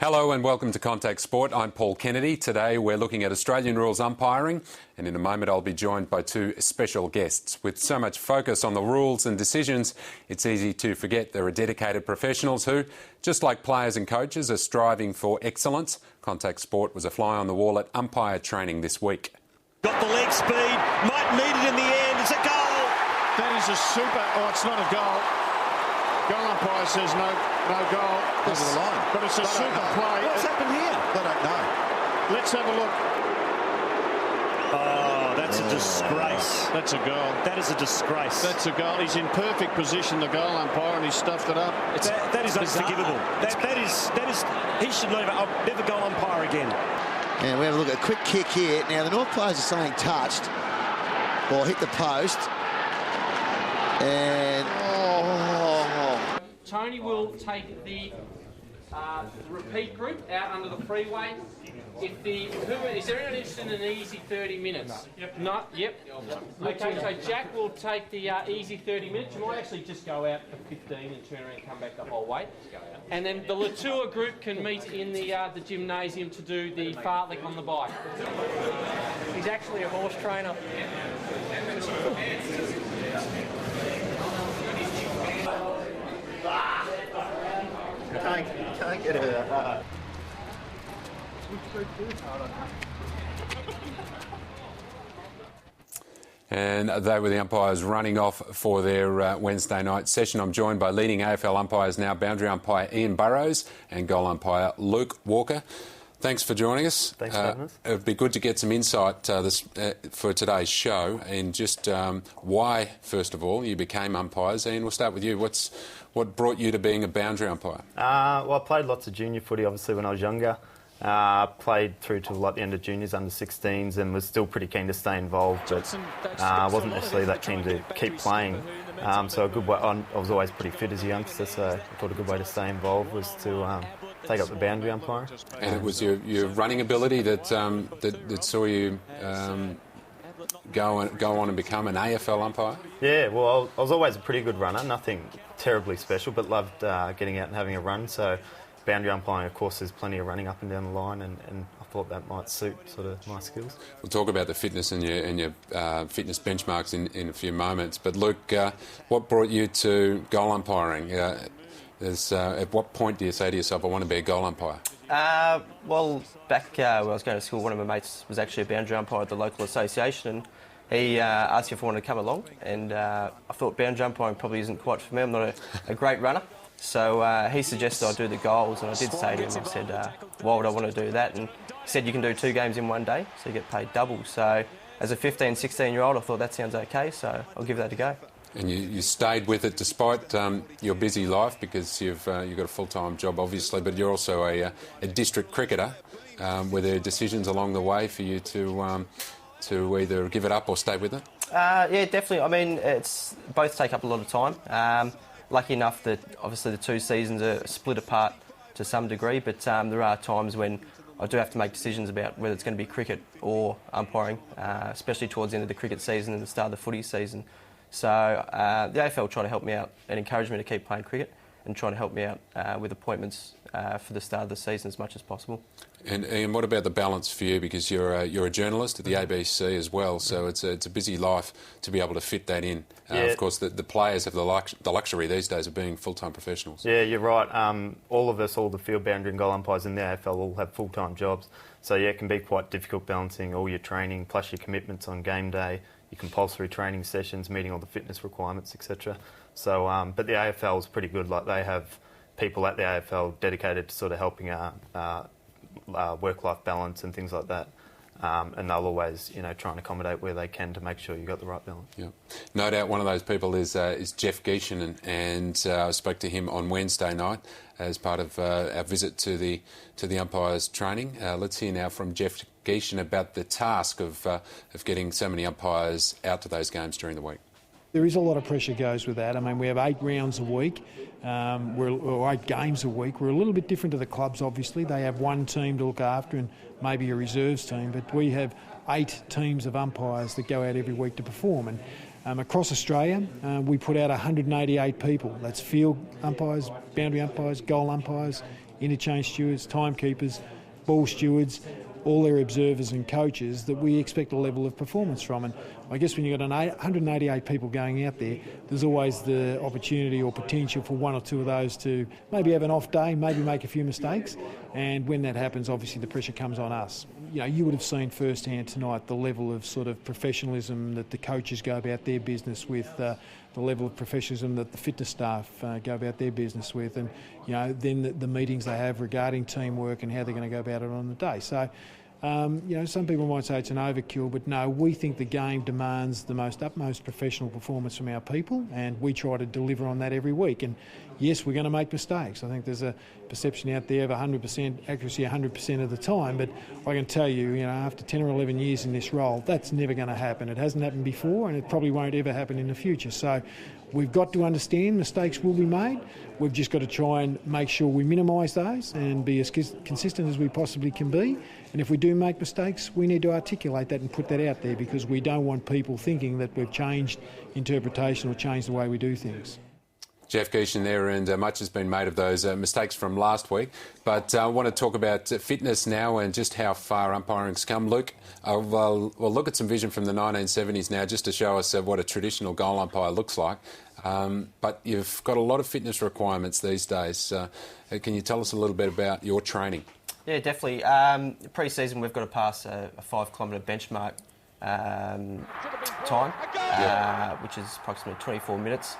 Hello and welcome to Contact Sport. I'm Paul Kennedy. Today we're looking at Australian rules umpiring, and in a moment I'll be joined by two special guests. With so much focus on the rules and decisions, it's easy to forget there are dedicated professionals who, just like players and coaches, are striving for excellence. Contact Sport was a fly on the wall at umpire training this week. Got the leg speed, might need it in the end. It's a goal. That is a super... Oh, it's not a goal. Goal umpire says no goal. Over the line. But it's a super play. What's happened here? They don't know. Let's have a look. Oh, that's a disgrace. That's a goal. That is a disgrace. That's a goal. He's in perfect position, the goal umpire, and he stuffed it up. That is unforgivable. That is. He should never go umpire again. And we have a look at a quick kick here. Now, the North players are saying touched or hit the post. And... Tony will take the repeat group out under the freeway. Is there anyone interested in an easy 30 minutes? Yep. No? Yep. Okay, so Jack will take the easy 30 minutes. You might actually just go out for 15 and turn around and come back the whole way. And then the Latour group can meet in the gymnasium to do the fartlek on the bike. He's actually a horse trainer. Can't get it. And they were the umpires running off for their Wednesday night session. I'm joined by leading AFL umpires now, boundary umpire Ian Burrows and goal umpire Luke Walker. Thanks for joining us. Thanks for having us. It would be good to get some insight for today's show and just why, first of all, you became umpires. Ian, we'll start with you. What brought you to being a boundary umpire? Well, I played lots of junior footy, obviously, when I was younger. Played through to like the end of juniors, under 16s, and was still pretty keen to stay involved, but I wasn't necessarily that keen to keep playing. So a good way, I was always pretty fit as a youngster, so I thought a good way to stay involved was to take up the boundary umpiring. And it was your running ability that saw you go on and become an AFL umpire? Yeah, well, I was always a pretty good runner, nothing terribly special, but loved getting out and having a run. So boundary umpiring, of course, there's plenty of running up and down the line, and I thought that might suit sort of my skills. We'll talk about the fitness and your fitness benchmarks in a few moments. But Luke, what brought you to goal umpiring? At what point do you say to yourself, I want to be a goal umpire? Well, back when I was going to school, one of my mates was actually a boundary umpire at the local association, and he asked me if I wanted to come along, and I thought boundary umpiring probably isn't quite for me. I'm not a great runner. So he suggested I do the goals, and I did say to him, I said, why would I want to do that? And he said, you can do 2 games in one day, so you get paid double. So as a 15, 16-year-old, I thought that sounds okay, so I'll give that a go. And you stayed with it despite your busy life, because you've got a full-time job, obviously, but you're also a district cricketer. Were there decisions along the way for you to either give it up or stay with it? Yeah, definitely. I mean, it's both take up a lot of time. Lucky enough that obviously the 2 seasons are split apart to some degree, but there are times when I do have to make decisions about whether it's going to be cricket or umpiring, especially towards the end of the cricket season and the start of the footy season. So the AFL try to help me out and encourage me to keep playing cricket, and try to help me out with appointments for the start of the season as much as possible. And Ian, what about the balance for you? Because you're a journalist at the ABC as well, so it's a busy life to be able to fit that in. Yeah. Of course, the players have the luxury these days of being full-time professionals. Yeah, you're right. All of us, all the field boundary and goal umpires in the AFL all have full-time jobs. So yeah, it can be quite difficult balancing all your training plus your commitments on game day, your compulsory training sessions, meeting all the fitness requirements, etc. So, but the AFL is pretty good. Like, they have people at the AFL dedicated to sort of helping work-life balance and things like that. And they'll always, try and accommodate where they can to make sure you've got the right balance. Yeah, no doubt one of those people is Jeff Geishan, and I spoke to him on Wednesday night as part of our visit to the umpires training. Let's hear now from Jeff Geishan about the task of getting so many umpires out to those games during the week. There is a lot of pressure goes with that. I mean, we have 8 rounds a week, or 8 games a week. We're a little bit different to the clubs, obviously. They have one team to look after and maybe a reserves team, but we have 8 teams of umpires that go out every week to perform. And Across Australia, we put out 188 people. That's field umpires, boundary umpires, goal umpires, interchange stewards, timekeepers, ball stewards, all their observers and coaches that we expect a level of performance from. And I guess when you've got 188 people going out there, there's always the opportunity or potential for one or two of those to maybe have an off day, maybe make a few mistakes. And when that happens, obviously the pressure comes on us. You know, you would have seen firsthand tonight the level of sort of professionalism that the coaches go about their business with, the level of professionalism that the fitness staff go about their business with, and then the meetings they have regarding teamwork and how they're going to go about it on the day. So, some people might say it's an overkill, but no, we think the game demands the utmost professional performance from our people, and we try to deliver on that every week. And yes, we're going to make mistakes. I think there's a perception out there of 100% accuracy 100% of the time, but I can tell you, after 10 or 11 years in this role, that's never going to happen. It hasn't happened before, and it probably won't ever happen in the future. So we've got to understand mistakes will be made. We've just got to try and make sure we minimise those and be as consistent as we possibly can be. And if we do make mistakes, we need to articulate that and put that out there, because we don't want people thinking that we've changed interpretation or changed the way we do things. Jeff Geeshan there, and much has been made of those mistakes from last week. But I want to talk about fitness now and just how far umpiring's come. Luke, we'll look at some vision from the 1970s now just to show us what a traditional goal umpire looks like. But you've got a lot of fitness requirements these days. Can you tell us a little bit about your training? Yeah, definitely. Pre-season, we've got to pass a 5-kilometre benchmark time, which is approximately 24 minutes.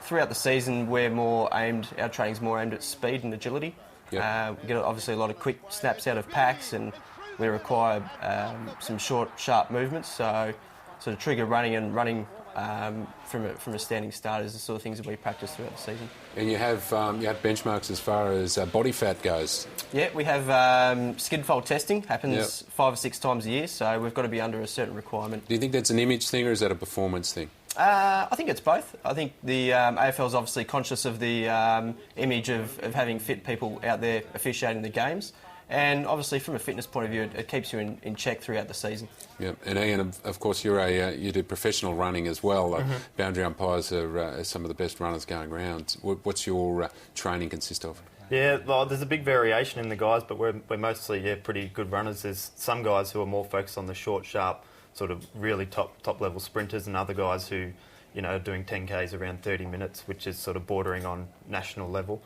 Throughout the season, our training's more aimed at speed and agility. Yep. We get obviously a lot of quick snaps out of packs, and we require some short, sharp movements. So sort of trigger running from a standing start is the sort of things that we practice throughout the season. And you have benchmarks as far as body fat goes. Yeah, we have skid fold testing, happens 5 or 6 times a year, so we've got to be under a certain requirement. Do you think that's an image thing or is that a performance thing? I think it's both. I think the AFL is obviously conscious of the image of having fit people out there officiating the games. And obviously, from a fitness point of view, it keeps you in check throughout the season. Yeah, and Ian, of course, you do professional running as well. Boundary umpires are some of the best runners going around. What's your training consist of? Yeah, well, there's a big variation in the guys, but we're mostly pretty good runners. There's some guys who are more focused on the short, sharp, sort of really top level sprinters, and other guys who, are doing 10Ks around 30 minutes, which is sort of bordering on national level.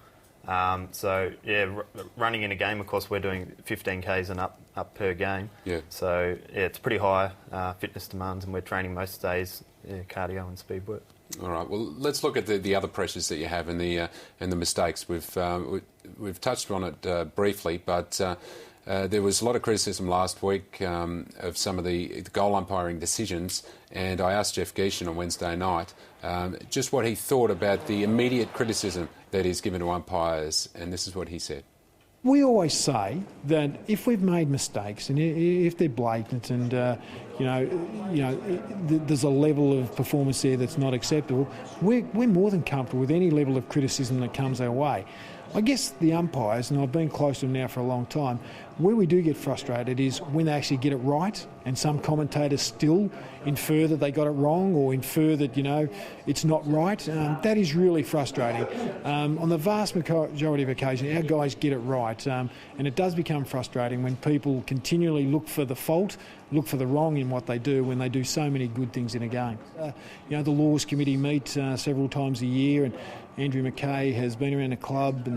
Running in a game, of course, we're doing 15Ks and up per game. Yeah. So it's pretty high fitness demands, and we're training most days cardio and speed work. All right. Well, let's look at the other pressures that you have and the mistakes. We've touched on it briefly, but there was a lot of criticism last week of some of the goal umpiring decisions, and I asked Jeff Geeshan on Wednesday night just what he thought about the immediate criticism that is given to umpires, and this is what he said. We always say that if we've made mistakes and if they're blatant and there's a level of performance there that's not acceptable, we're more than comfortable with any level of criticism that comes our way. I guess the umpires, and I've been close to them now for a long time, where we do get frustrated is when they actually get it right, and some commentators still infer that they got it wrong or infer that, it's not right. That is really frustrating. On the vast majority of occasions, our guys get it right, and it does become frustrating when people continually look for the fault, look for the wrong in what they do when they do so many good things in a game. The Laws Committee meet several times a year, and Andrew McKay has been around the club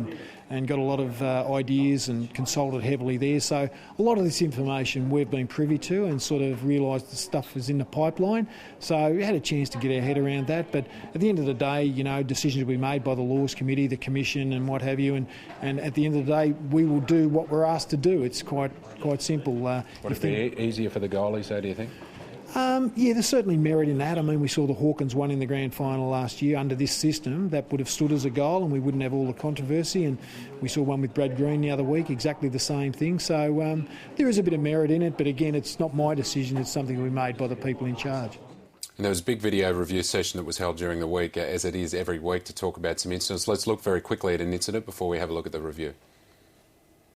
and got a lot of ideas and consulted heavily there. So a lot of this information we've been privy to and sort of realised the stuff is in the pipeline. So we had a chance to get our head around that. But at the end of the day, decisions will be made by the Laws Committee, the Commission and what have you. And at the end of the day, we will do what we're asked to do. It's quite simple. Would it be easier for the goalies, though, do you think? There's certainly merit in that. I mean, we saw the Hawkins one in the grand final last year under this system. That would have stood as a goal and we wouldn't have all the controversy. And we saw one with Brad Green the other week, exactly the same thing. So there is a bit of merit in it, but again, it's not my decision. It's something we made by the people in charge. And there was a big video review session that was held during the week, as it is every week, to talk about some incidents. Let's look very quickly at an incident before we have a look at the review.